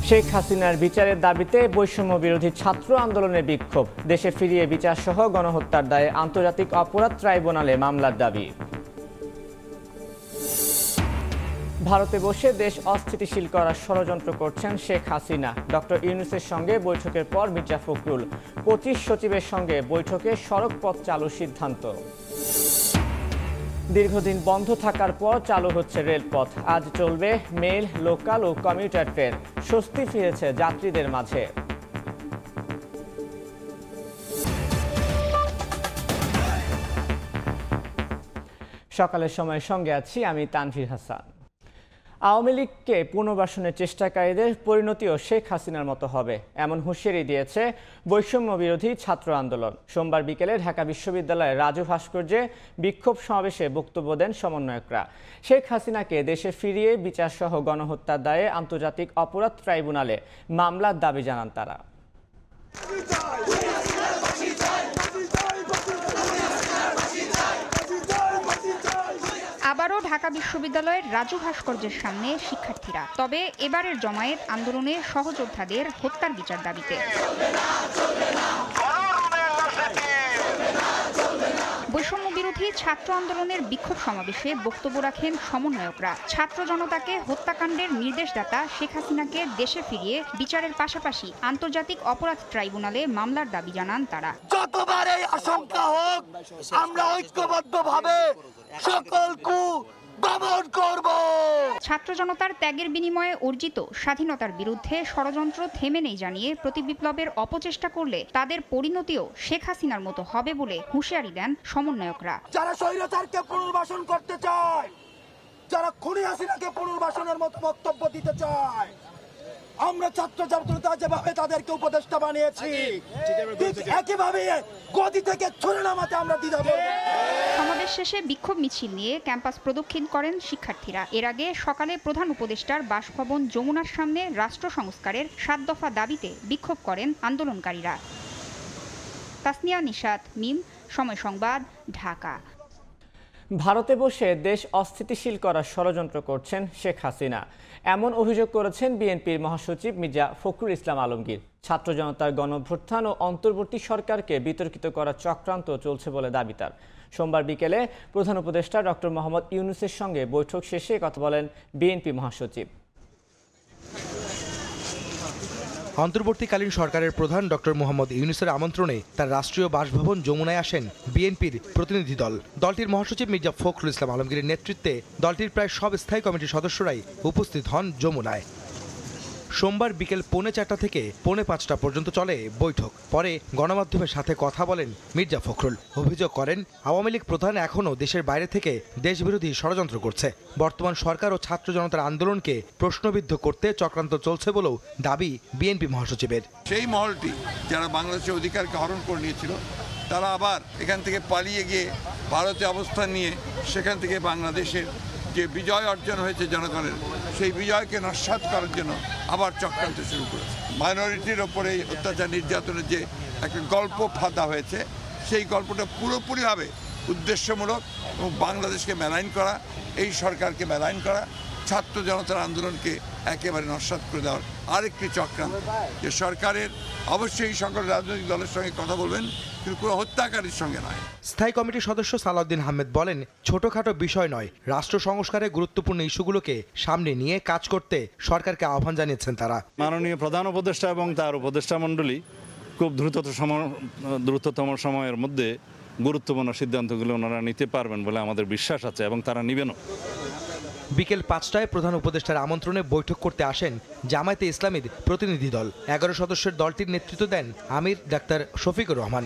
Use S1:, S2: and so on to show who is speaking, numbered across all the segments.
S1: শেখ হাসিনার বিচারের দাবিতে বৈষম্য বিরোধী ছাত্র আন্দোলনের বিক্ষোভ। দেশে ফিরিয়ে বিচার সহ গণহত্যার দায়ে আন্তর্জাতিক অপরাধ ট্রাইব্যুনালে মামলার দাবি। ভারতে বসে দেশ অস্থিতিশীল করার ষড়যন্ত্র করছেন শেখ হাসিনা। ডক্টর ইউনূসের সঙ্গে বৈঠকের পর মির্জা ফখরুল 25 সচিবের সঙ্গে বৈঠকে সড়ক পথ চালুর সিদ্ধান্ত। দীর্ঘদিন বন্ধ থাকার পর চালু হচ্ছে রেলপথ। আজ চলবে মেল, লোকাল ও কমিউটার ট্রেন। স্বস্তি ফিরেছে যাত্রীদের মাঝে। সকালের সময় সঙ্গে আছি আমি তানভীর হাসান। আওয়ামী লীগকে পুনর্বাসনের চেষ্টাকারীদের পরিণতিও শেখ হাসিনার মতো হবে, এমন হুঁশিয়ারি দিয়েছে বৈষম্য বিরোধী ছাত্র আন্দোলন। সোমবার বিকেলে ঢাকা বিশ্ববিদ্যালয়ের রাজু ভাস্কর্যে বিক্ষোভ সমাবেশে বক্তব্য দেন সমন্বয়করা। শেখ হাসিনাকে দেশে ফিরিয়ে বিচারসহ গণহত্যার দায়ে আন্তর্জাতিক অপরাধ ট্রাইব্যুনালে মামলার দাবি জানান তারা।
S2: আবারও ঢাকা বিশ্ববিদ্যালয়ের রাজু ভাস্কর্যের সামনে শিক্ষার্থীরা। তবে এবারের জমায়েত আন্দোলনে সহযোদ্ধাদের হত্যার বিচার দাবিতে। বৈষম্য বিরোধী ছাত্র আন্দোলনের বিক্ষোভ সমাবেশে বক্তব্য রাখেন সমন্বয়করা। ছাত্র জনতাকে হত্যাকাণ্ডের নির্দেশদাতা শেখ হাসিনাকে দেশে ফিরিয়ে বিচারের পাশাপাশি আন্তর্জাতিক অপরাধ ট্রাইব্যুনালে মামলার দাবি জানান তারা।
S3: যতবার এই আশঙ্কা হোক, আমরা ঐক্যবদ্ধভাবে সকল কু দমন করব।
S2: ছাত্র জনতার ত্যাগের বিনিময়ে অর্জিত স্বাধীনতার বিরুদ্ধে ষড়যন্ত্র থেমে নেই জানিয়ে প্রতিবিপ্লবের অপচেষ্টা করলে তাদের পরিণতিও শেখ হাসিনার মতো হবে বলে হুঁশিয়ারি দেন সমন্বয়করা।
S3: যারা স্বৈরাচারকে পুনর্বাসন করতে চায়, যারা খুনি হাসিনাকে পুনর্বাসনের মতো বক্তব্য দিতে চায়, আমরা ছাত্র জনতা যেভাবে তাদেরকে উপদেষ্টা বানিয়েছি, ঠিক একইভাবে গদি থেকে ছুড়ে নামাতে আমরা দ্বিধা করব।
S2: সমাবেশ শেষে বিক্ষোভ মিছিল নিয়ে ক্যাম্পাস প্রদক্ষিণ করেন শিক্ষার্থীরা। এর আগে সকালে প্রধান উপদেষ্টার বাসভবন যমুনার সামনে রাষ্ট্র সংস্কারের 7 দফা দাবিতে বিক্ষোভ করেন আন্দোলনকারীরা। তাসনিয়া নিশাত, মিম, সময় সংবাদ, ঢাকা।
S1: ভারতে বসে দেশ অস্থিতিশীল করার ষড়যন্ত্র করছেন শেখ হাসিনা, এমন অভিযোগ করেছেন বিএনপির মহাসচিব মির্জা ফখরুল ইসলাম আলমগীর। ছাত্র জনতার গণঅভ্যুত্থান ও অন্তর্বর্তী সরকারকে বিতর্কিত করার চক্রান্ত চলছে বলে দাবি তার। সোমবার বিকেলে প্রধান উপদেষ্টা ডক্টর মোহাম্মদ ইউনূসের সঙ্গে বৈঠক শেষে কথা বলেন বিএনপি মহাসচিব।
S4: অন্তর্বর্তীকালীন সরকারের প্রধান ডক্টর মোহাম্মদ ইউনূসের আমন্ত্রণে তার রাষ্ট্রীয় বাসভবন যমুনায় আসেন বিএনপির প্রতিনিধি দল। দলটির মহাসচিব মির্জা ফখরুল ইসলাম আলমগীরের নেতৃত্বে দলটির প্রায় সব স্থায়ী কমিটির সদস্যরাই উপস্থিত হন যমুনায়। সোমবার বিকেল 4:45 থেকে 4:05 পর্যন্ত চলে বৈঠক। পরে গণমাধ্যমের সাথে কথা বলেন মির্জা ফখরুল। অভিযোগ করেন আওয়ামী লীগ প্রধান এখনও দেশের বাইরে থেকে দেশবিরোধী ষড়যন্ত্র করছে। বর্তমান সরকার ও ছাত্র জনতার আন্দোলনকে প্রশ্নবিদ্ধ করতে চক্রান্ত চলছে বলেও দাবি বিএনপি মহাসচিবের।
S5: সেই মহলটি যারা বাংলাদেশের অধিকারকে হরণ করে নিয়েছিল, তারা আবার এখান থেকে পালিয়ে গিয়ে ভারতে অবস্থান নিয়ে সেখান থেকে বাংলাদেশের যে বিজয় অর্জন হয়েছে জনগণের, সেই বিজয়কে নস্যাৎ করার জন্য আবার চক্রান্ত শুরু করেছে। মাইনরিটির ওপরে অত্যাচার নির্যাতনের যে একটা গল্প ফাঁদা হয়েছে, সেই গল্পটা পুরোপুরিভাবে উদ্দেশ্যমূলক এবং বাংলাদেশকে মেলাইন করা, এই সরকারকে মেলাইন করা, ছাত্র জনতার আন্দোলনকে একেবারে নস্যাৎ করে দেওয়ার আরেকটি চক্রান্ত। যে সরকারের অবশ্যই এই সকল রাজনৈতিক দলের সঙ্গে কথা বলবেন, কিন্তু কোনো হত্যাকারীর সঙ্গে নয়।
S4: স্থায়ী কমিটির সদস্য সালাউদ্দিন আহমেদ বলেন, ছোটখাটো বিষয় নয়, রাষ্ট্র সংস্কারে গুরুত্বপূর্ণ ইস্যুগুলোকে সামনে নিয়ে কাজ করতে সরকারকে আহ্বান জানিয়েছেন তারা।
S6: মাননীয় প্রধান উপদেষ্টা এবং তার উপদেষ্টা মণ্ডলী খুব দ্রুততম সময়ের মধ্যে গুরুত্বপূর্ণ সিদ্ধান্তগুলো ওনারা নিতে পারবেন বলে আমাদের বিশ্বাস আছে এবং তারা নিবেনও।
S4: বিকেল 5টায় প্রধান উপদেষ্টার আমন্ত্রণে বৈঠক করতে আসেন জামায়াতে ইসলামীর প্রতিনিধি দল। 11 সদস্যের দলটির নেতৃত্ব দেন আমির ডাক্তার শফিকুর রহমান।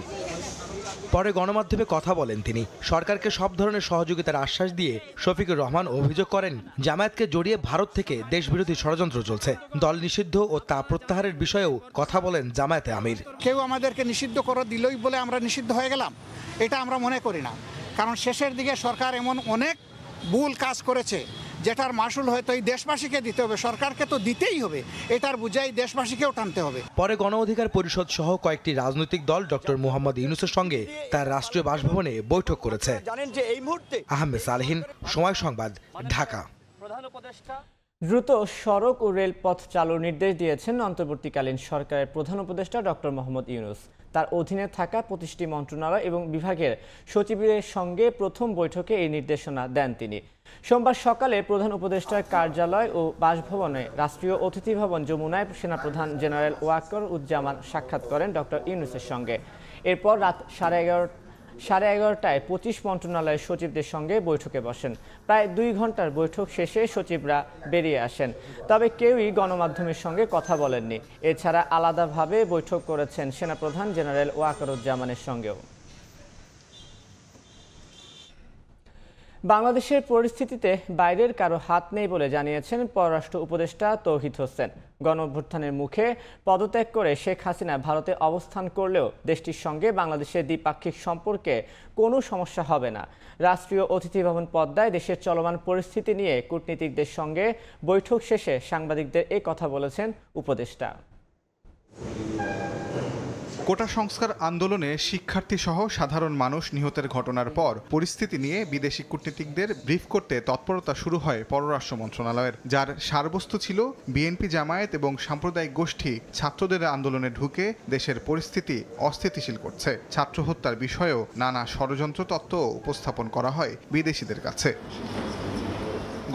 S4: পরে গণমাধ্যমে কথা বলেন তিনি। সরকারকে সব ধরনের সহযোগিতার আশ্বাস দিয়ে শফিকুর রহমান অভিযোগ করেন জামায়াতকে জড়িয়ে ভারত থেকে দেশবিরোধী ষড়যন্ত্র চলছে। দল নিষিদ্ধ ও তা প্রত্যাহারের বিষয়েও কথা বলেন জামায়াতে আমির।
S7: কেউ আমাদেরকে নিষিদ্ধ করে দিলই বলে আমরা নিষিদ্ধ হয়ে গেলাম, এটা আমরা মনে করি না। কারণ শেষের দিকে সরকার এমন অনেক ভুল কাজ করেছে যেটার মাসুল হয়তো এই দেশবাসীকে দিতে হবে, সরকারকে তো দিতেই হবে, এটার বুঝাই দেশবাসীকেও টানতে হবে।
S4: পরে গণ অধিকার পরিষদ সহ কয়েকটি রাজনৈতিক দল ডক্টর মোহাম্মদ ইউনূসের সঙ্গে তার রাষ্ট্রীয় বাসভবনে বৈঠক করেছে। আহমেদ সালেহীন, সময় সংবাদ, ঢাকা।
S1: দ্রুত সড়ক ও রেলপথ চালুর নির্দেশ দিয়েছেন অন্তর্বর্তীকালীন সরকারের প্রধান উপদেষ্টা ডক্টর মোহাম্মদ ইউনূস। তার অধীনে থাকা 25টি মন্ত্রণালয় এবং বিভাগের সচিবের সঙ্গে প্রথম বৈঠকে এই নির্দেশনা দেন তিনি। সোমবার সকালে প্রধান উপদেষ্টার কার্যালয় ও বাসভবনে রাষ্ট্রীয় অতিথি ভবন যমুনায় সেনাপ্রধান জেনারেল ওয়াকার উজ্জামান সাক্ষাৎ করেন ডক্টর ইউনূসের সঙ্গে। এরপর রাত 11:30টায় 25 মন্ত্রণালয়ের সচিবদের সঙ্গে বৈঠকে বসেন। প্রায় 2 ঘন্টার বৈঠক শেষে সচিবরা বেরিয়ে আসেন, তবে কেউই গণমাধ্যমের সঙ্গে কথা বলেননি। এছাড়া আলাদাভাবে বৈঠক করেছেন সেনাপ্রধান জেনারেল ওয়াকারুজ্জামানের সঙ্গেও। বাংলাদেশের পরিস্থিতিতে বাইরের কারো হাত নেই বলে জানিয়েছেন পররাষ্ট্র উপদেষ্টা তৌহিদ হোসেন। গণঅভ্যুত্থানের মুখে পদত্যাগ করে শেখ হাসিনা ভারতে অবস্থান করলেও দেশটির সঙ্গে বাংলাদেশের দ্বিপাক্ষিক সম্পর্কে কোনো সমস্যা হবে না। রাষ্ট্রীয় অতিথি ভবন পদ্মায় দেশের চলমান পরিস্থিতি নিয়ে কূটনীতিকদের সঙ্গে বৈঠক শেষে সাংবাদিকদের এই কথা বলেছেন উপদেষ্টা।
S8: কোটা সংস্কার আন্দোলনে শিক্ষার্থী সহ সাধারণ মানুষ নিহতের ঘটনার পর পরিস্থিতি নিয়ে বিদেশি কূটনীতিকদের ব্রিফ করতে তৎপরতা শুরু হয় পররাষ্ট্র মন্ত্রণালয়ের, যার সারবস্তু ছিল বিএনপি, জামায়াত এবং সাম্প্রদায়িক গোষ্ঠী ছাত্রদের আন্দোলনে ঢুকে দেশের পরিস্থিতি অস্থিতিশীল করছে। ছাত্র হত্যার বিষয়েও নানা ষড়যন্ত্র তত্ত্ব উপস্থাপন করা হয় বিদেশিদের কাছে।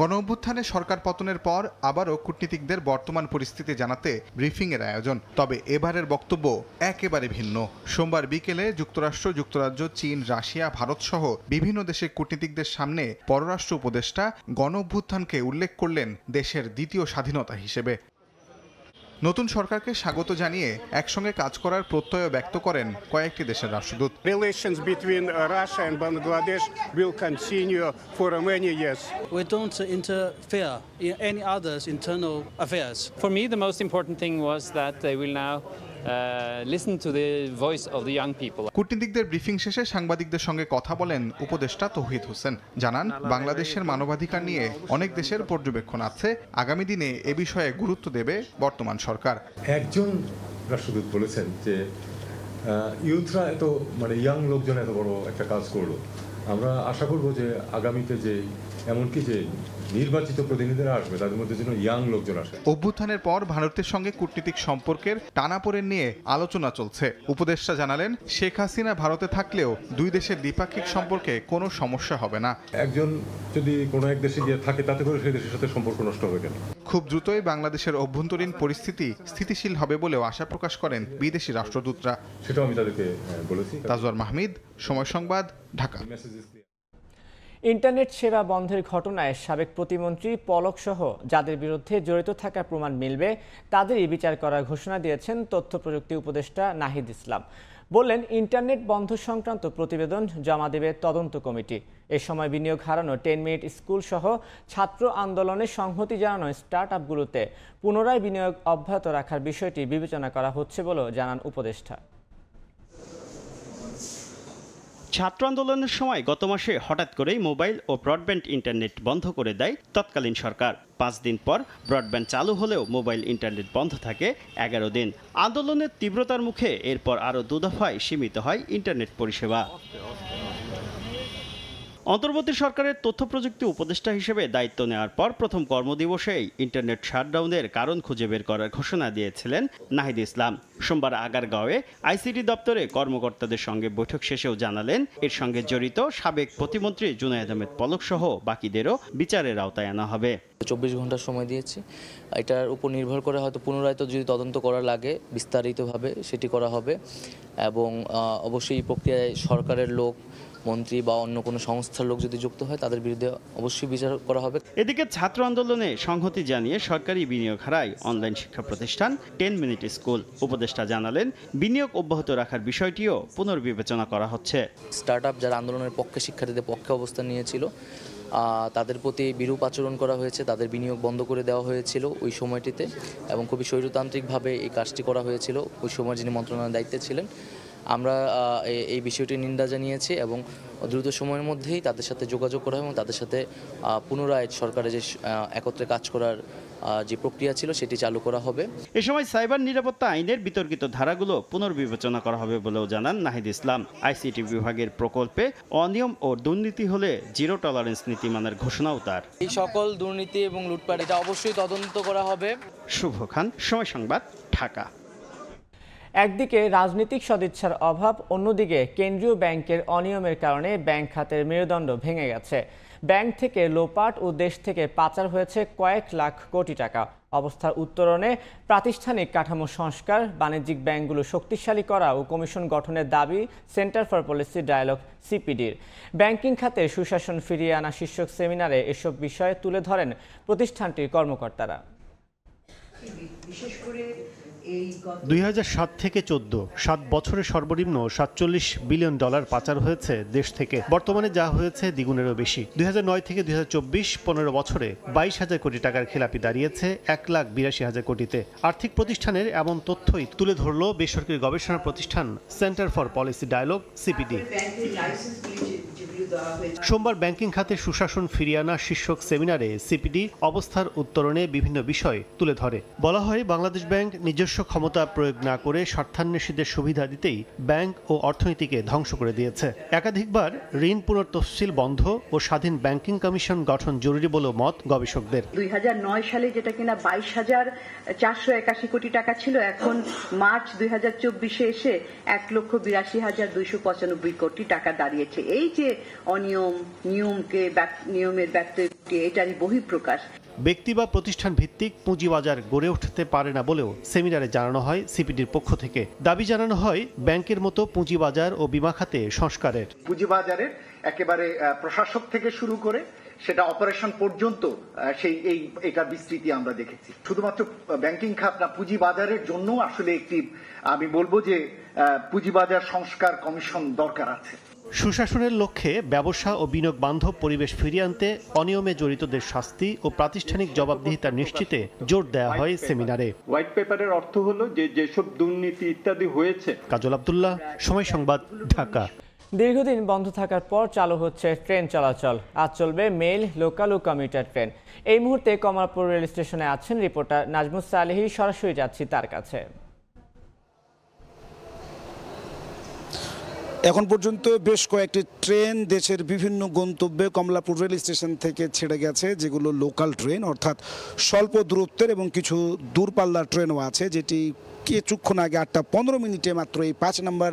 S8: গণঅভ্যুত্থানে সরকার পতনের পর আবারও কূটনীতিকদের বর্তমান পরিস্থিতি জানাতে ব্রিফিংয়ের আয়োজন, তবে এবারের বক্তব্য একেবারে ভিন্ন। সোমবার বিকেলে যুক্তরাষ্ট্র, যুক্তরাজ্য, চীন, রাশিয়া, ভারত সহ বিভিন্ন দেশের কূটনীতিকদের সামনে পররাষ্ট্র উপদেষ্টা গণঅভ্যুত্থানকে উল্লেখ করলেন দেশের দ্বিতীয় স্বাধীনতা হিসেবে। নতুন সরকারকে স্বাগত জানিয়ে একসঙ্গে কাজ করার প্রত্যয় ব্যক্ত করেন কয়েকটি দেশের রাষ্ট্রদূত।
S9: Relations between Russia and Bangladesh will continue for many years.
S10: We don't interfere in any others' internal affairs.
S11: For me, the most important thing was that they will now listen to the voice of the young people.
S8: কূটনীতিকদের briefing শেষে সাংবাদিকদের সঙ্গে কথা বলেন উপদেষ্টা তৌহিদ হোসেন। জানান, বাংলাদেশের মানবাধিকার নিয়ে অনেক দেশের পর্যবেক্ষণ আছে, আগামী দিনে এ বিষয়ে গুরুত্ব দেবে বর্তমান সরকার।
S12: একজন রাষ্ট্রদূত বলেছেন যে ইউথরা এত ইয়াং লোকজন এত বড় একটা কাজ করলো, আমরা আশা করব যে আগামীতে যে এমনকি যে নির্বাচিত প্রতিনিধিরা আসবে তাদের মধ্যে যেন ইয়াং লোকজন আসে।
S8: অভ্যুত্থানের পর ভারতের সঙ্গে কূটনীতিক সম্পর্কের টানাপোড়েন নিয়ে আলোচনা চলছে। উপদেষ্টা জানালেন, শেখ হাসিনা ভারতে থাকলেও দুই দেশের দ্বিপাক্ষিক সম্পর্কে কোনো সমস্যা হবে না।
S12: একজন যদি কোনো এক দেশে গিয়ে থাকে তাতে করে সেই দেশের সাথে সম্পর্ক নষ্ট হবে কেন?
S8: খুব দ্রুতই বাংলাদেশের অভ্যন্তরীণ পরিস্থিতি স্থিতিশীল হবে বলেও আশা প্রকাশ করেন বিদেশি রাষ্ট্রদূতরা।
S12: সেটাও আমি তাদেরকে বলেছি।
S8: তাজওয়ার মাহমিদ, সময় সংবাদ, ঢাকা।
S1: ইন্টারনেট সেবা বন্ধের ঘটনায় সাবেক প্রতিমন্ত্রী পলক সহ যাদের বিরুদ্ধে জড়িত থাকার প্রমাণ মিলবে তাদেরই বিচার করার ঘোষণা দিয়েছেন তথ্য প্রযুক্তি উপদেষ্টা নাহিদ ইসলাম। বললেন, ইন্টারনেট বন্ধ সংক্রান্ত প্রতিবেদন জমা দেবে তদন্ত কমিটি। এ সময় বিনিয়োগ হারানো 10 মিনিট স্কুল সহ ছাত্র আন্দোলনে সংহতি জানানো স্টার্টআপগুলোতে পুনরায় বিনিয়োগ অব্যাহত রাখার বিষয়টি বিবেচনা করা হচ্ছে বলেও জানান উপদেষ্টা।
S13: ছাত্র আন্দোলনের সময় গত মাসে হঠাৎ করেই মোবাইল ও ব্রডব্যান্ড ইন্টারনেট বন্ধ করে দেয় তৎকালীন সরকার। 5 দিন পর ব্রডব্যান্ড চালু হলেও মোবাইল ইন্টারনেট বন্ধ থাকে 11 দিন। আন্দোলনের তীব্রতার মুখে এরপর আরও 2 দফায় সীমিত হয় ইন্টারনেট পরিষেবা। অন্তর্বর্তী সরকারের তথ্য প্রযুক্তি উপদেষ্টা হিসেবে দায়িত্ব নেওয়ার পর প্রথম কর্মদিবসেই ইন্টারনেট শাটডাউনের কারণ খুঁজে বের করার ঘোষণা দিয়েছিলেন নাহিদ ইসলাম। সোমবার আগারগাঁওয়ে আইসিটি দপ্তরে কর্মকর্তাদের সঙ্গে বৈঠক শেষেও জানালেন, এর সঙ্গে জড়িত সাবেক প্রতিমন্ত্রী জুনায়েদ আহমেদ পলক সহ বাকিদেরও বিচারের আওতায় আনা হবে।
S14: 24 ঘন্টার সময় দিয়েছি। এটার উপর নির্ভর করে হয়তো পুনরায় তো যদি তদন্ত করা লাগে বিস্তারিতভাবে সেটি করা হবে এবং অবশ্যই এই প্রক্রিয়ায় সরকারের লোক, মন্ত্রী বা অন্য কোনো সংস্থার লোক যদি যুক্ত হয় তাদের বিরুদ্ধে অবশ্যই বিচার করা হবে।
S13: এদিকে ছাত্র আন্দোলনে সংহতি জানিয়ে সরকারি বিনিয়োগ হারায় অনলাইন শিক্ষা প্রতিষ্ঠান 10 মিনিট স্কুল। উপদেষ্টা জানালেন, বিনিয়োগ অব্যাহত রাখার বিষয়টিও পুনর্বিবেচনা করা হচ্ছে।
S14: স্টার্টআপ যারা আন্দোলনের পক্ষে, শিক্ষার্থীদের পক্ষে অবস্থান নিয়েছিল তাদের প্রতি বিরূপ আচরণ করা হয়েছে, তাদের বিনিয়োগ বন্ধ করে দেওয়া হয়েছিল ওই সময়টিতে এবং খুবই স্বৈরতান্ত্রিকভাবে এই কাজটি করা হয়েছিল ওই সময় যিনি মন্ত্রণালয়ের দায়িত্বে ছিলেন। আমরা এই বিষয়টি নিন্দা জানিয়েছি এবং দ্রুত সময়ের মধ্যেই তাদের সাথে যোগাযোগ করা এবং তাদের সাথে পুনরায় সরকারের যে একত্রে কাজ করার যে প্রক্রিয়া ছিল সেটি চালু করা হবে।
S13: এ সময় সাইবার নিরাপত্তা আইনের বিতর্কিত ধারাগুলো পুনর্বিবেচনা করা হবে বলেও জানান নাহিদ ইসলাম। আইসিটি বিভাগের প্রকল্পে অনিয়ম ও দুর্নীতি হলে জিরো টলারেন্স নীতিমালার ঘোষণাও তার।
S14: এই সকল দুর্নীতি এবং লুটপাট এটা অবশ্যই তদন্ত করা হবে।
S13: শুভ খান, সময় সংবাদ, ঢাকা।
S1: একদিকে রাজনৈতিক সদিচ্ছার অভাব, অন্যদিকে কেন্দ্রীয় ব্যাংকের অনিয়মের কারণে ব্যাংক খাতের মেরুদণ্ড ভেঙে গেছে। ব্যাংক থেকে লোপাট ও দেশ থেকে পাচার হয়েছে কয়েক লাখ কোটি টাকা। অবস্থার উত্তরণে প্রাতিষ্ঠানিক কাঠামো সংস্কার, বাণিজ্যিক ব্যাংকগুলো শক্তিশালী করা ও কমিশন গঠনের দাবি সেন্টার ফর পলিসি ডায়ালগ সিপিডির। ব্যাংকিং খাতে সুশাসন ফিরিয়ে আনা শীর্ষক সেমিনারে এসব বিষয়ে তুলে ধরেন প্রতিষ্ঠানটির কর্মকর্তারা।
S15: 2007 থেকে 7 বছরে সর্বনিম্ন $47 বিলিয়ন পাচার হয়েছে দেশ থেকে। বর্তমানে যা হয়েছে দ্বিগুণেরও বেশি। 2009 থেকে 2024 15 বছরে 22,000 কোটি টাকার খেলাপি দাঁড়িয়েছে 1,82,000 কোটিতে। আর্থিক প্রতিষ্ঠানের এমন তথ্যই তুলে ধরল বেসরকারি গবেষণা প্রতিষ্ঠান center for policy dialogue CPD. সোমবার ব্যাংকিং খাতে সুশাসন ফিরিয়ে আনা শীর্ষক সেমিনারে সিপিডি অবস্থার উত্তরণে বিভিন্ন বিষয় তুলে ধরে। বলা হয়, বাংলাদেশ ব্যাংক নিজস্ব ক্ষমতা প্রয়োগ না করে স্বার্থান্বেষীদের সুবিধা দিতেই ব্যাংক ও অর্থনীতিকে ধ্বংস করে দিয়েছে। একাধিকবার ঋণ পুনর্তফসিল বন্ধ ও স্বাধীন ব্যাংকিং কমিশন গঠন জরুরি বলে মত গবেষকদের।
S16: 2009 সালে যেটা কিনা 22,481 কোটি টাকা ছিল, এখন মার্চ 2024-এ এসে 1,82,295 কোটি টাকা দাঁড়িয়েছে। এই যে অনিয়ম, নিয়মের ব্যত্যয়, এটারই বহিঃপ্রকাশ।
S15: ব্যক্তি বা প্রতিষ্ঠান ভিত্তিক পুঁজিবাজার গড়ে উঠতে পারে না বলেও সেমিনারে জানানো হয় সিপিডির পক্ষ থেকে। দাবি জানানো হয় ব্যাংকের মতো পুঁজিবাজার ও বিমা খাতে সংস্কারের।
S17: পুঁজিবাজারের একেবারে প্রশাসক থেকে শুরু করে সেটা অপারেশন পর্যন্ত এটার বিস্তৃতি আমরা দেখেছি। শুধুমাত্র ব্যাংকিং খাত না, পুঁজিবাজারের জন্য আসলে একটি, আমি বলবো যে পুঁজিবাজার সংস্কার কমিশন দরকার আছে।
S15: সুশাসনের লক্ষ্যে ব্যবসা ও বিনিয়োগ বান্ধব পরিবেশ ফিরিয়ে আনতে অনিয়মে জড়িতদের শাস্তি ও প্রাতিষ্ঠানিক জবাবদিহিতা নিশ্চিতে জোর দেওয়া হয় সেমিনারে।
S18: হোয়াইট পেপারের অর্থ হলো যে যেসব দুর্নীতি ইত্যাদি হয়েছে।
S15: কাজল আব্দুল্লাহ, সময় সংবাদ, ঢাকা।
S1: দীর্ঘদিন বন্ধ থাকার পর চালু হচ্ছে ট্রেন চলাচল। আজ চলবে মেল, লোকাল ও কমিউটার ট্রেন। এই মুহূর্তে কমলাপুর রেল স্টেশনে আছেন রিপোর্টার নাজমুস সালেহী। সরাসরি যাচ্ছি তার কাছে।
S19: এখন পর্যন্ত বেশ কয়েকটি ট্রেন দেশের বিভিন্ন গন্তব্যে কমলাপুর রেল স্টেশন থেকে ছেড়ে গেছে, যেগুলো লোকাল ট্রেন, অর্থাৎ স্বল্প দূরত্বের, এবং কিছু দূরপাল্লার ট্রেনও আছে, যেটি কিছুক্ষণ আগে 8:15 মাত্র এই 5 নম্বর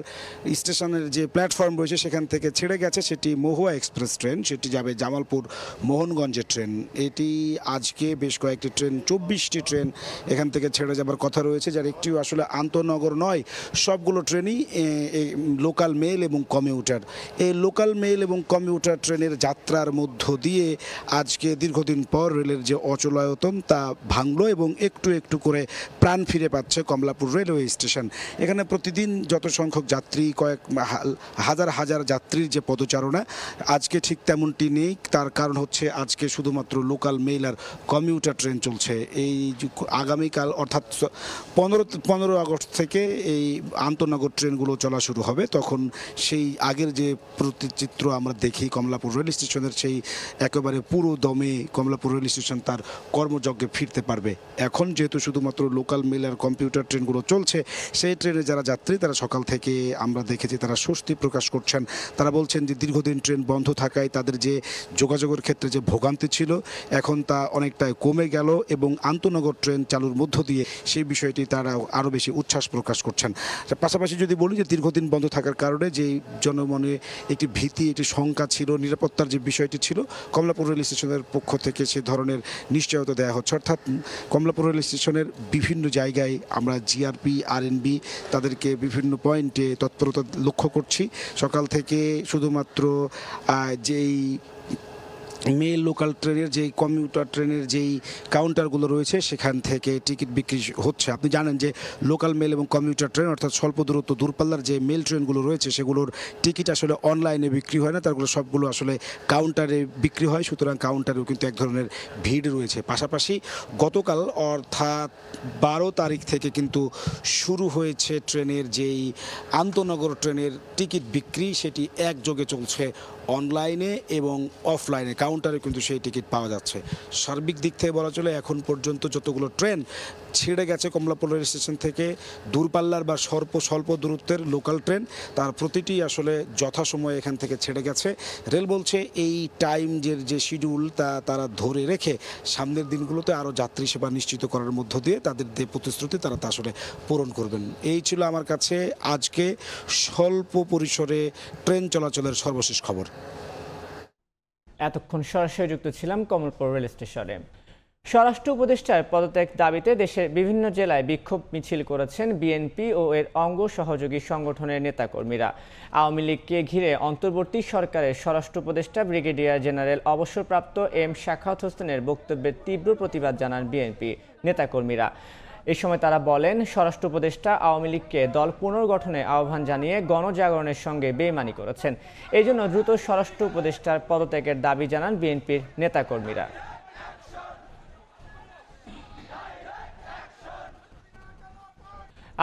S19: স্টেশনের যে প্ল্যাটফর্ম রয়েছে সেখান থেকে ছেড়ে গেছে। সেটি মহুয়া এক্সপ্রেস ট্রেন, সেটি যাবে জামালপুর মোহনগঞ্জের ট্রেন। এটি আজকে বেশ কয়েকটি ট্রেন, 24টি ট্রেন এখান থেকে ছেড়ে যাবার কথা রয়েছে, যার একটিও আসলে আন্তনগর নয়। সবগুলো ট্রেনই লোকাল মেল এবং কমিউটার। এই লোকাল মেল এবং কমিউটার ট্রেনের যাত্রার মধ্য দিয়ে আজকে দীর্ঘদিন পর রেলের যে অচলায়তন তা ভাঙলো এবং একটু একটু করে প্রাণ ফিরে পাচ্ছে কমলাপুর রেলওয়ে স্টেশন। এখানে প্রতিদিন যত সংখ্যক যাত্রী, কয়েক হাজার হাজার যাত্রীর যে পদচারণা, আজকে ঠিক তেমনটি নেই। তার কারণ হচ্ছে আজকে শুধুমাত্র লোকাল মেল আর কমিউটার ট্রেন চলছে। এই আগামীকাল অর্থাৎ 15 আগস্ট থেকে এই আন্তনগর ট্রেনগুলো চলা শুরু হবে। তখন সেই আগের যে প্রতিচিত্র আমরা দেখি কমলাপুর রেল স্টেশনের, সেই একেবারে পুরো দমে কমলাপুর রেল স্টেশন তার কর্মযজ্ঞে ফিরতে পারবে। এখন যেহেতু শুধুমাত্র লোকাল মেল আর কম্পিউটার ট্রেনগুলো চলছে, সেই ট্রেনে যারা যাত্রী তারা সকাল থেকে আমরা দেখেছি তারা স্বস্তি প্রকাশ করছেন। তারা বলছেন যে দীর্ঘদিন ট্রেন বন্ধ থাকায় তাদের যে যোগাযোগের ক্ষেত্রে যে ভোগান্তি ছিল, এখন তা অনেকটাই কমে গেল এবং আন্তনগর ট্রেন চালুর মধ্য দিয়ে সেই বিষয়টি তারা আরও বেশি উচ্ছ্বাস প্রকাশ করছেন। পাশাপাশি যদি বলি যে দীর্ঘদিন বন্ধ থাকার কারণে যে জনমনে একটি ভীতি, একটি শঙ্কা ছিল, নিরাপত্তার যে বিষয়টি ছিল, কমলাপুর রেল স্টেশনের পক্ষ থেকে সে ধরনের নিশ্চয়তা দেওয়া হচ্ছে। অর্থাৎ কমলাপুর রেল স্টেশনের বিভিন্ন জায়গায় আমরা জিআরপি, আরএনবি তাদেরকে বিভিন্ন পয়েন্টে তৎপরতা লক্ষ্য করছি। সকাল থেকে শুধুমাত্র যেই মেল লোকাল ট্রেনের যেই কমিউটার ট্রেনের যেই কাউন্টারগুলো রয়েছে সেখান থেকে টিকিট বিক্রি হচ্ছে। আপনি জানেন যে লোকাল মেল এবং কমিউটার ট্রেন অর্থাৎ স্বল্প দূরত্ব দূরপাল্লার যে মেল ট্রেনগুলো রয়েছে সেগুলোর টিকিট আসলে অনলাইনে বিক্রি হয় না, তারগুলো সবগুলো আসলে কাউন্টারে বিক্রি হয়। সুতরাং কাউন্টারেও কিন্তু এক ধরনের ভিড় রয়েছে। পাশাপাশি গতকাল অর্থাৎ 12 তারিখ থেকে কিন্তু শুরু হয়েছে ট্রেনের যেই আন্তনগর ট্রেনের টিকিট বিক্রি, সেটি একযোগে চলছে অনলাইনে এবং অফলাইনে। কাউন্টারে কিন্তু সেই টিকিট পাওয়া যাচ্ছে। সার্বিক দিক থেকে বলা চলে এখন পর্যন্ত যতগুলো ট্রেন ছেড়ে গেছে কমলাপুর রেল স্টেশন থেকে দূরপাল্লার বা স্বল্প দূরত্বের লোকাল ট্রেন, তার প্রতিটি আসলে যথাসময়ে এখান থেকে ছেড়ে গেছে। রেল বলছে এই টাইমের যে শিডিউল তারা ধরে রেখে সামনের দিনগুলোতে আরও যাত্রী সেবা নিশ্চিত করার মধ্য দিয়ে তাদের যে প্রতিশ্রুতি তারা তা আসলে পূরণ করবেন। এই ছিল আমার কাছে আজকে স্বল্প পরিসরে ট্রেন চলাচলের সর্বশেষ খবর।
S1: এতক্ষণ সরাসরি যুক্ত ছিলাম কমলপুর রেল স্টেশনে। স্বরাষ্ট্র উপদেষ্টার পদত্যাগ দাবিতে দেশের বিভিন্ন জেলায় বিক্ষোভ মিছিল করেছেন বিএনপি ও এর অঙ্গ সহযোগী সংগঠনের নেতাকর্মীরা। আওয়ামী লীগকে ঘিরে অন্তর্বর্তী সরকারের স্বরাষ্ট্র উপদেষ্টা ব্রিগেডিয়ার জেনারেল অবসরপ্রাপ্ত এম শাখাওয়াত হোসেনের বক্তব্যের তীব্র প্রতিবাদ জানান বিএনপি নেতাকর্মীরা। এই সময় তারা বলেন, স্বরাষ্ট্র উপদেষ্টা আওয়ামী লীগকে দল পুনর্গঠনে আহ্বান জানিয়ে গণজাগরণের সঙ্গে বেইমানি করেছেন। এই জন্য দ্রুত স্বরাষ্ট্র উপদেষ্টার পদত্যাগের দাবি জানান বিএনপির নেতাকর্মীরা।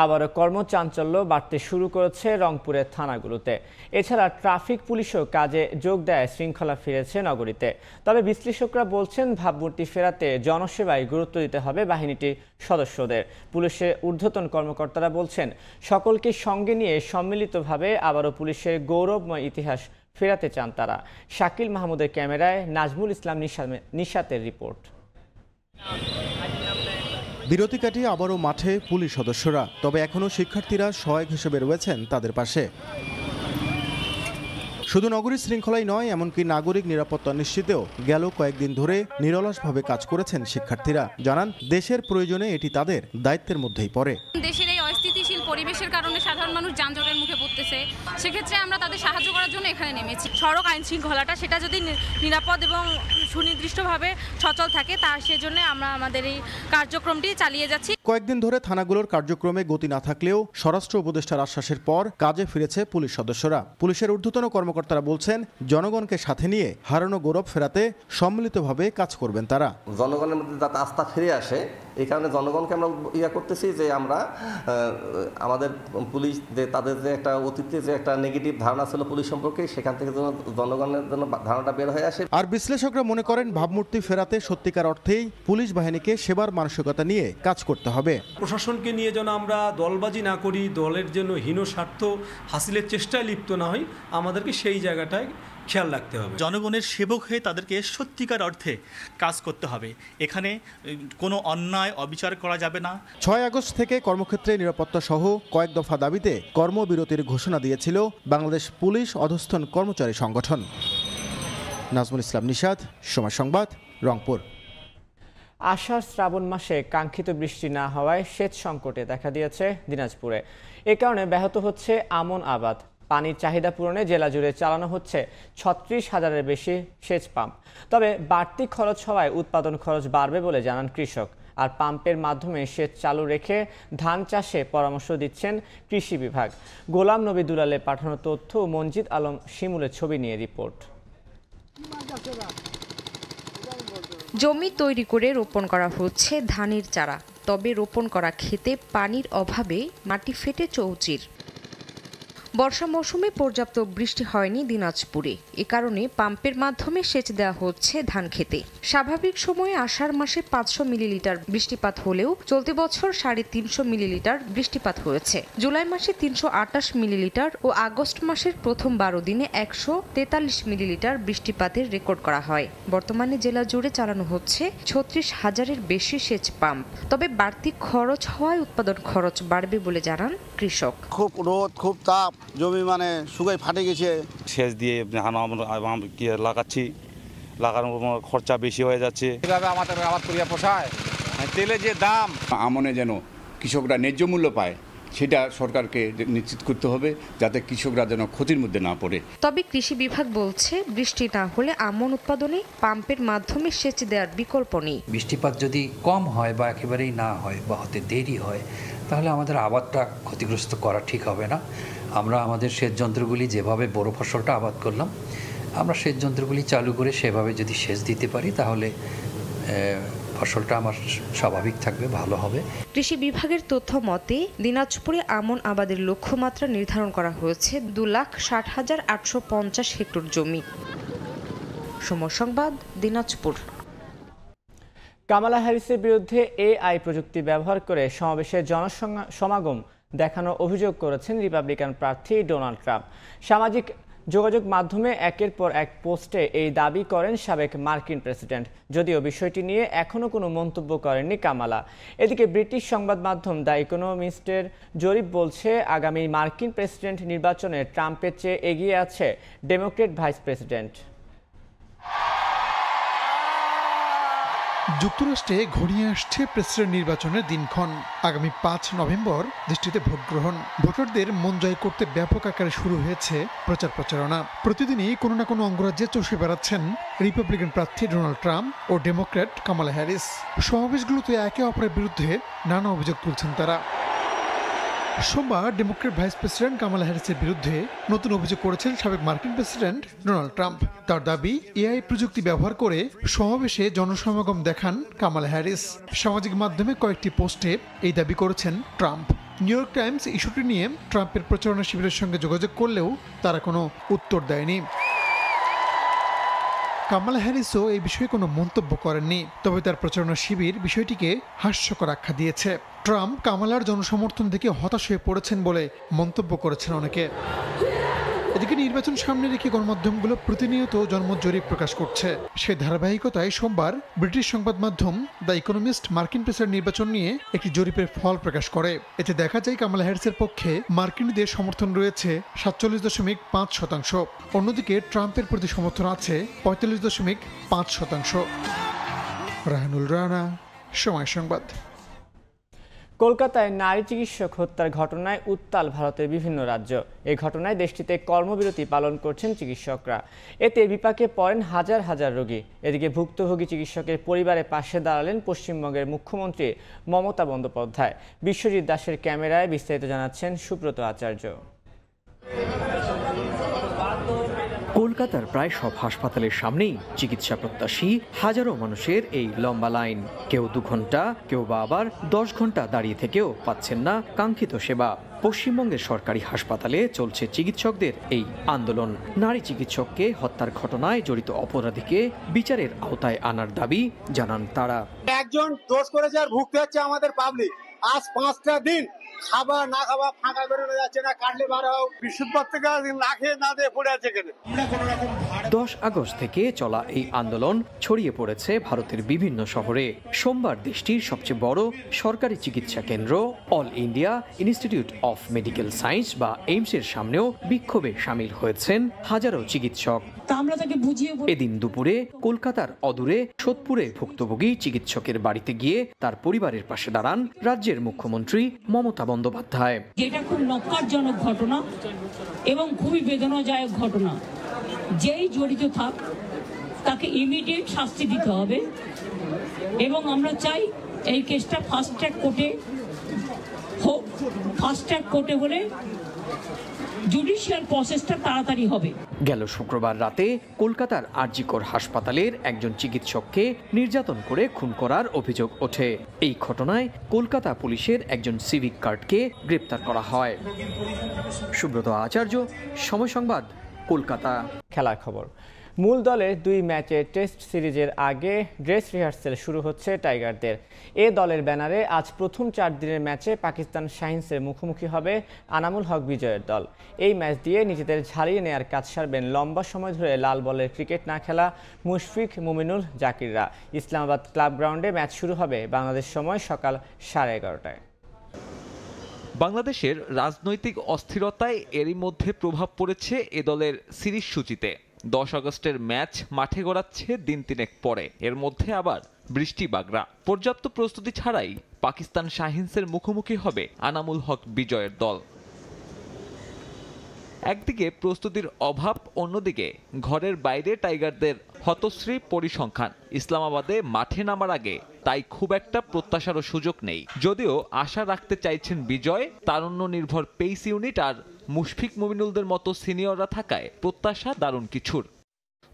S1: আবারও কর্মচাঞ্চল্য বাড়তে শুরু করেছে রংপুরের থানাগুলোতে। এছাড়া ট্রাফিক পুলিশও কাজে যোগ দেয়, শৃঙ্খলা ফিরেছে নগরীতে। তবে বিশ্লেষকরা বলছেন, ভাবমূর্তি ফেরাতে জনসেবায় গুরুত্ব দিতে হবে বাহিনীটির সদস্যদের। পুলিশের ঊর্ধ্বতন কর্মকর্তারা বলছেন, সকলকে সঙ্গে নিয়ে সম্মিলিতভাবে আবারও পুলিশের গৌরবময় ইতিহাস ফেরাতে চান তারা। শাকিল মাহমুদের ক্যামেরায় নাজমুল ইসলাম নিশাতের রিপোর্ট।
S20: বিরতি কাটিয়ে আবারও মাঠে পুলিশ সদস্যরা, তবে এখনও শিক্ষার্থীরা সহায়ক হিসেবে রয়েছেন তাদের পাশে। শুধু নগরীর শৃঙ্খলাই নয়, এমনকি নাগরিক নিরাপত্তা নিশ্চিতেও গেল কয়েকদিন ধরে নিরলসভাবে কাজ করেছেন শিক্ষার্থীরা। জানান, দেশের প্রয়োজনে এটি তাদের দায়িত্বের মধ্যেই পড়ে।
S21: দেশের এই অস্থিতিশীল পরিবেশের কারণে সাধারণ মানুষ যানজটের মুখে পড়তেছে, সেক্ষেত্রে আমরা তাদের সাহায্য করার জন্য এখানে নেমেছি। সড়ক আইন শৃঙ্খলাটা সেটা যদি নিরাপদ এবং সুনির্দিষ্টভাবে সচল থাকে, তার সেজন্য আমরা আমাদের এই কার্যক্রমটি চালিয়ে যাচ্ছি।
S20: কয়েকদিন ধরে থানাগুলোর কার্যক্রমে গতি না থাকলেও স্বরাষ্ট্র উপদেষ্টার আশ্বাসের পর কাজে ফিরেছে পুলিশ সদস্যরা। পুলিশের ঊর্ধ্বতন কর্মকর্তারা বলছেন, জনগণকে সাথে নিয়ে হারানো গৌরব ফেরাতে সম্মিলিতভাবে কাজ করবেন তারা।
S22: জনগণের মধ্যে যাতে আস্থা ফিরে আসে, এই কারণে জনগণকে আমরা করতেছি যে আমরা আমাদের পুলিশ যে তাদের যে একটা অতীতে যে একটা নেগেটিভ ধারণা ছিল পুলিশ সম্পর্কে, সেখান থেকে যেন জনগণের জন্য ধারণাটা বের হয়ে আসে।
S20: আর বিশ্লেষকরা মনে করেন, ভাবমূর্তি ফেরাতে সত্যিকার অর্থেই পুলিশ বাহিনীকে সেবার মানসিকতা নিয়ে কাজ করতে হবে।
S23: প্রশাসনকে নিয়ে যেন আমরা দলবাজি না করি, দলের জন্য হীন স্বার্থ হাসিলের চেষ্টায় লিপ্ত না হই, আমাদেরকে সেই জায়গাটায় খেয়াল রাখতে হবে।
S24: জনগণের সেবক হয়ে তাদেরকে সত্যিকার অর্থে কাজ করতে হবে। এখানে কোনো অন্যায় অবিচার করা যাবে না।
S20: 6 আগস্ট থেকে কর্মক্ষেত্রে নিরাপত্তা সহ কয়েক দফা দাবিতে কর্মবিরতির ঘোষণা দিয়েছিল বাংলাদেশ পুলিশ অধস্তন কর্মচারী সংগঠন। নাজমুল ইসলাম নিশাত, সময় সংবাদ, রংপুর।
S1: আষাঢ় শ্রাবণ মাসে কাঙ্ক্ষিত বৃষ্টি না হওয়ায় সেচ সংকটে দেখা দিয়েছে দিনাজপুরে। এ কারণে ব্যাহত হচ্ছে আমন আবাদ। পানির চাহিদা পূরণে জেলা জুড়ে চালানো হচ্ছে 36,000-এর বেশি সেচ পাম্প। তবে বাড়তি খরচ হওয়ায় উৎপাদন খরচ বাড়বে বলে জানান কৃষক। আর পাম্পের মাধ্যমে সেচ চালু রেখে ধান চাষে পরামর্শ দিচ্ছেন কৃষি বিভাগ। গোলাম নবী দুলালে পাঠানো তথ্য, মঞ্জিদ আলম শিমুলের ছবি নিয়ে রিপোর্ট।
S25: জমি তৈরি করে রোপণ করা হচ্ছে ধানের চারা। তবে রোপণ করা ক্ষেতে পানির অভাবে মাটি ফেটে চৌচির। বর্ষা মৌসুমে পর্যাপ্ত বৃষ্টি হয়নি দিনাজপুরে। এ কারণে পাম্পের মাধ্যমে সেচ দেওয়া হচ্ছে ধান খেতে। স্বাভাবিক সময়ে আষাঢ় মাসে 500 মিলিলিটার বৃষ্টিপাত হলেও চলতি বছর 350 মিলিলিটার বৃষ্টিপাত হয়েছে। জুলাই মাসে 328 মিলিলিটার ও আগস্ট মাসের প্রথম 12 দিনে 143 মিলিলিটার বৃষ্টিপাতের রেকর্ড করা হয়। বর্তমানে জেলা জুড়ে চালানো হচ্ছে 36,000-এর বেশি সেচ পাম্প। তবে বাড়তি খরচ হওয়ায় উৎপাদন খরচ বাড়বে বলে জানান কৃষক।
S26: খুব রোদ, খুব তাপ, জমি মানে শুকাই ফাটে গেছে।
S6: সেচ দিয়ে লাগাচ্ছি, লাগানোর খরচা বেশি হয়ে যাচ্ছে।
S27: এভাবে আমাদের আবাদ করিয়া পোষায়, তেলের যে দাম, আমনে যেন কৃষকরা ন্যায্য মূল্য পায়
S2: সেটা সরকারকে নিশ্চিত করতে হবে যাতে কৃষকরা যেন ক্ষতির মধ্যে না পড়ে।
S25: তবে কৃষি বিভাগ বলছে বৃষ্টি না হলে আমন উৎপাদনে পাম্পের মাধ্যমে সেচ দেওয়ার বিকল্প নেই।
S3: বৃষ্টিপাত যদি কম হয় বা একেবারেই না হয় বা হতে দেরি হয় তাহলে আমাদের আবাদটা ক্ষতিগ্রস্ত করা ঠিক হবে না। আমরা আমাদের সেচ যন্ত্রগুলি যেভাবে বড় ফসলটা আবাদ করলাম আমরা সেচ যন্ত্রগুলি চালু করে সেভাবে যদি সেচ দিতে পারি তাহলে ফসলটা আমার স্বাভাবিক থাকবে, ভালো হবে।
S25: কৃষি বিভাগের তথ্য মতে দিনাজপুরে আমন আবাদের লক্ষ্যমাত্রা নির্ধারণ করা হয়েছে 2,60,850 হেক্টর জমি। সময় সংবাদ, দিনাজপুর।
S1: কামালা হ্যারিসের বিরুদ্ধে এআই প্রযুক্তি ব্যবহার করে সমাবেশে জনসমাগম দেখানোর অভিযোগ করেছেন রিপাবলিকান প্রার্থী ডোনাল্ড ট্রাম্প। সামাজিক যোগাযোগ মাধ্যমে একের পর এক পোস্টে এই দাবি করেন সাবেক মার্কিন প্রেসিডেন্ট, যদিও বিষয়টি নিয়ে এখনও কোনো মন্তব্য করেননি কামালা। এদিকে ব্রিটিশ সংবাদ মাধ্যম দ্য ইকোনমিস্টের জরিপ বলছে আগামী মার্কিন প্রেসিডেন্ট নির্বাচনে ট্রাম্পের চেয়ে এগিয়ে আছে ডেমোক্রেট ভাইস প্রেসিডেন্ট।
S4: যুক্তরাষ্ট্রে ঘনিয়ে আসছে প্রেসিডেন্ট নির্বাচনের দিনক্ষণ। আগামী 5 নভেম্বর দেশটিতে ভোট গ্রহণ। ভোটারদের মন জয় করতে ব্যাপক আকারে শুরু হয়েছে প্রচারণা। প্রতিদিনই কোনো না কোনো অঙ্গরাজ্যে চষে বেড়াচ্ছেন রিপাবলিকান প্রার্থী ডোনাল্ড ট্রাম্প ও ডেমোক্র্যাট কামালা হ্যারিস। সমাবেশগুলোতে একে অপরের বিরুদ্ধে নানা অভিযোগ তুলছেন তারা। সোমবার ডেমোক্রেট ভাইস প্রেসিডেন্ট কামালা হ্যারিসের বিরুদ্ধে নতুন অভিযোগ করেছেন সাবেক মার্কিন প্রেসিডেন্ট ডোনাল্ড ট্রাম্প। তার দাবি, এআই প্রযুক্তি ব্যবহার করে সমাবেশে জনসমাগম দেখান কামালা হ্যারিস। সামাজিক মাধ্যমে কয়েকটি পোস্টে এই দাবি করেছেন ট্রাম্প। নিউ ইয়র্ক টাইমস ইস্যুটি নিয়ে ট্রাম্পের প্রচারণা শিবিরের সঙ্গে যোগাযোগ করলেও তারা কোনো উত্তর দেয়নি। কামালা হ্যারিসও এই বিষয়ে কোনো মন্তব্য করেননি, তবে তার প্রচারণা শিবির বিষয়টিকে হাস্যকর আখ্যা দিয়েছে। ট্রাম্প কামালার জনসমর্থন দেখে হতাশ হয়ে পড়েছেন বলে মন্তব্য করেছেন অনেকে। এদিকে নির্বাচন সামনে রেখে গণমাধ্যমগুলো প্রতিনিয়ত জনমত জরিপ প্রকাশ করছে। সেই ধারাবাহিকতায় সোমবার ব্রিটিশ সংবাদ মাধ্যম দ্য ইকোনমিস্ট মার্কিন প্রেসিডেন্ট নির্বাচন নিয়ে একটি জরিপের ফল প্রকাশ করে। এতে দেখা যায় কামালা হ্যারিসের পক্ষে মার্কিনীদের সমর্থন রয়েছে 47.5%। অন্যদিকে ট্রাম্পের প্রতি সমর্থন আছে 45.5%। রাহানুল রানা, সময় সংবাদ।
S1: কলকাতায় নারী চিকিৎসক হত্যার ঘটনায় উত্তাল ভারতের বিভিন্ন রাজ্য। এই ঘটনায় দেশটিতে কর্মবিরতি পালন করছেন চিকিৎসকরা। এতে বিপাকে পড়েন হাজার হাজার রোগী। এদিকে ভুক্তভোগী চিকিৎসকের পরিবারের পাশে দাঁড়ালেন পশ্চিমবঙ্গের মুখ্যমন্ত্রী মমতা বন্দ্যোপাধ্যায়। বিশ্বজিৎ দাসের ক্যামেরায় বিস্তারিত জানাচ্ছেন সুব্রত আচার্য।
S5: কলকাতার প্রায় সব হাসপাতালের সামনেই চিকিৎসা প্রত্যাশী হাজারো মানুষের এই লম্বা লাইন। কেউ 2 ঘন্টা, কেউ বা আবার 10 ঘন্টা দাঁড়িয়ে থেকেও পাচ্ছেন না কাঙ্ক্ষিত সেবা। পশ্চিমবঙ্গের সরকারি হাসপাতালে চলছে চিকিৎসকদের এই আন্দোলন। নারী চিকিৎসককে হত্যার ঘটনায় জড়িত অপরাধীকে বিচারের আওতায় আনার দাবি জানান তারা।
S7: একজন দোষ করেছে আর ভুগতে হচ্ছে আমাদের পাবলিক। আজ 5টা দিন খাবার না খাওয়া, ফাঁকা বেরোনো যাচ্ছে না, কাটলে বার হোক, বিশুদ্ধ থেকে না খেয়ে না দিয়ে পড়ে আছে।
S5: 10 আগস্ট থেকে চলা এই আন্দোলন ছড়িয়ে পড়েছে ভারতের বিভিন্ন শহরে। সোমবার দেশটির সবচেয়ে বড় সরকারি চিকিৎসা কেন্দ্র all India institute of medical science বা এইমসের সামনেও বিক্ষোভে সামিল হয়েছেন হাজারো চিকিৎসক। এদিন দুপুরে কলকাতার অদূরে সোদপুরে ভুক্তভোগী চিকিৎসকের বাড়িতে গিয়ে তার পরিবারের পাশে দাঁড়ান রাজ্যের মুখ্যমন্ত্রী মমতা বন্দ্যোপাধ্যায়।
S9: যেটা খুব নক্কারজনক ঘটনা এবং খুবই বেদনাদায়ক ঘটনা। যেই জড়িত থাক তাকে ইমিডিয়েট শাস্তি দিতে হবে এবং আমরা চাই এই কেসটা ফাস্ট ট্র্যাক কোর্টে হোক। ফাস্ট ট্র্যাক কোর্টে হলে জুডিশিয়াল প্রসেসটা তাড়াতাড়ি হবে।
S5: গেল শুক্রবার রাতে কলকাতার আরজিকর হাসপাতালের একজন চিকিৎসককে নির্যাতন করে খুন করার অভিযোগ ওঠে। এই ঘটনায় কলকাতা পুলিশের একজন সিভিক গার্ডকে গ্রেপ্তার করা হয়। সুব্রত আচার্য, সময় সংবাদ, কলকাতা।
S1: খেলার খবর। মূল দলের 2 ম্যাচের টেস্ট সিরিজের আগে ড্রেস রিহার্সেল শুরু হচ্ছে টাইগারদের। এ দলের ব্যানারে আজ প্রথম 4 দিনের ম্যাচে পাকিস্তান শাহিনসের মুখোমুখি হবে আনামুল হক বিজয়ের দল। এই ম্যাচ দিয়ে নিজেদের ঝালিয়ে নেয়ার কাজ সারবেন লম্বা সময় ধরে লাল বলের ক্রিকেট না খেলা মুশফিক, মুমিনুল, জাকিররা। ইসলামাবাদ ক্লাব গ্রাউন্ডে ম্যাচ শুরু হবে বাংলাদেশ সময় সকাল 11:30টায়।
S27: বাংলাদেশের রাজনৈতিক অস্থিরতায় এরই মধ্যে প্রভাব পড়েছে এ দলের সিরিজ সূচিতে।
S8: 10 আগস্টের ম্যাচ মাঠে গড়াচ্ছে দিন তিনেক পরে, এর মধ্যে আবার বৃষ্টি বাগড়া। পর্যাপ্ত প্রস্তুতি ছাড়াই পাকিস্তান শাহিনসের মুখোমুখি হবে আনামুল হক বিজয়ের দল। একদিকে প্রস্তুতির অভাব, অন্যদিকে ঘরের বাইরে টাইগারদের হতশ্রী পরিসংখ্যান। ইসলামাবাদে মাঠে নামার আগে তাই খুব একটা প্রত্যাশারও সুযোগ নেই। যদিও আশা রাখতে চাইছেন বিজয়, তারুণ্য নির্ভর পেস ইউনিট আর মুশফিক মুমিনুলদের মতো সিনিয়ররা থাকায় প্রত্যাশা দারুণ কিছুর।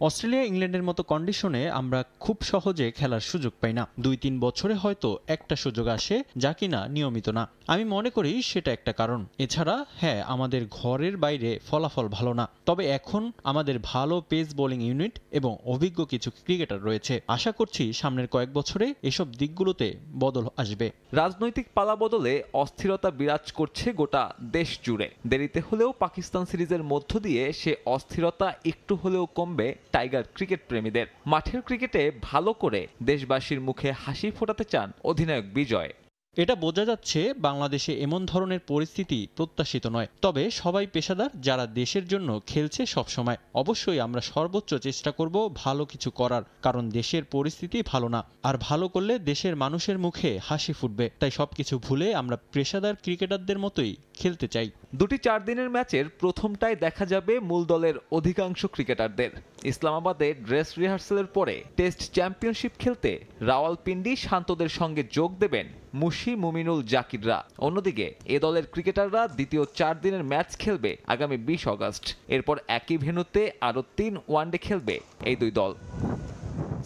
S10: অস্ট্রেলিয়া ইংল্যান্ডের মতো কন্ডিশনে আমরা খুব সহজে খেলার সুযোগ পাই না। 2-3 বছরে হয়তো একটা সুযোগ আসে, যা কিনা নিয়মিত না। আমি মনে করি সেটা একটা কারণ। এছাড়া হ্যাঁ, আমাদের ঘরের বাইরে ফলাফল ভালো না, তবে এখন আমাদের ভালো পেস বোলিং ইউনিট এবং অভিজ্ঞ কিছু ক্রিকেটার রয়েছে। আশা করছি সামনের কয়েক বছরে এসব দিকগুলোতে বদল আসবে।
S8: রাজনৈতিক পালাবদলে অস্থিরতা বিরাজ করছে গোটা দেশ জুড়ে। দেরিতে হলেও পাকিস্তান সিরিজের মধ্য দিয়ে সে অস্থিরতা একটু হলেও কমবে টাইগার ক্রিকেট প্রেমীদের। মাঠের ক্রিকেটে ভালো করে দেশবাসীর মুখে হাসি ফোটাতে চান অধিনায়ক বিজয়।
S10: এটা বোঝা যাচ্ছে বাংলাদেশে এমন ধরনের পরিস্থিতি প্রত্যাশিত নয়, তবে সবাই পেশাদার যারা দেশের জন্য খেলছে সবসময়। অবশ্যই আমরা সর্বোচ্চ চেষ্টা করব ভালো কিছু করার, কারণ দেশের পরিস্থিতি ভালো না, আর ভালো করলে দেশের মানুষের মুখে হাসি ফুটবে। তাই সবকিছু ভুলে আমরা পেশাদার ক্রিকেটারদের মতোই খেলতে চাই।
S8: দুটি 4 দিনের ম্যাচের প্রথমটায় দেখা যাবে মূল দলের অধিকাংশ ক্রিকেটারদের। ইসলামাবাদে ড্রেস রিহার্সালের পরে টেস্ট চ্যাম্পিয়নশিপ খেলতে রাওয়ালপিন্ডি শান্তদের সঙ্গে যোগ দেবেন মুশি, মুমিনুল, জাকিররা। অন্যদিকে এ দলের ক্রিকেটাররা দ্বিতীয় 4 দিনের ম্যাচ খেলবে আগামী 20 আগস্ট। এরপর একই ভেন্যুতে আরও 3 ওয়ানডে খেলবে এই দুই দল।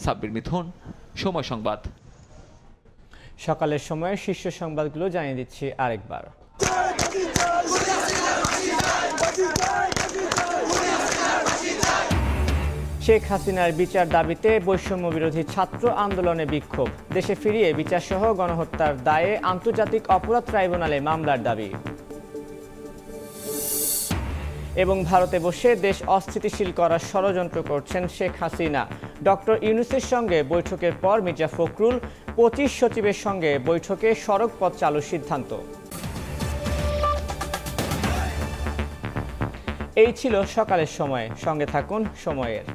S8: সাব্বির মিথুন, সময় সংবাদ।
S1: সকালের সময়ে শীর্ষ সংবাদগুলো জানিয়ে দিচ্ছি আরেকবার। শেখ হাসিনার বিচার দাবিতে বৈষম্য বিরোধী ছাত্র আন্দোলনে বিক্ষোভ। দেশে ফিরিয়ে বিচারসহ গণহত্যার দায়ে আন্তর্জাতিক অপরাধ ট্রাইব্যুনালে মামলার দাবি। এবং ভারতে বসে দেশ অস্থিতিশীল করার ষড়যন্ত্র করছেন শেখ হাসিনা। ডক্টর ইউনূসের সঙ্গে বৈঠকের পর মির্জা ফখরুল 25 সচিবের সঙ্গে বৈঠকে সড়ক পথ চালুর সিদ্ধান্ত। এই ছিল সকালের সময়। সঙ্গে থাকুন সময়ের।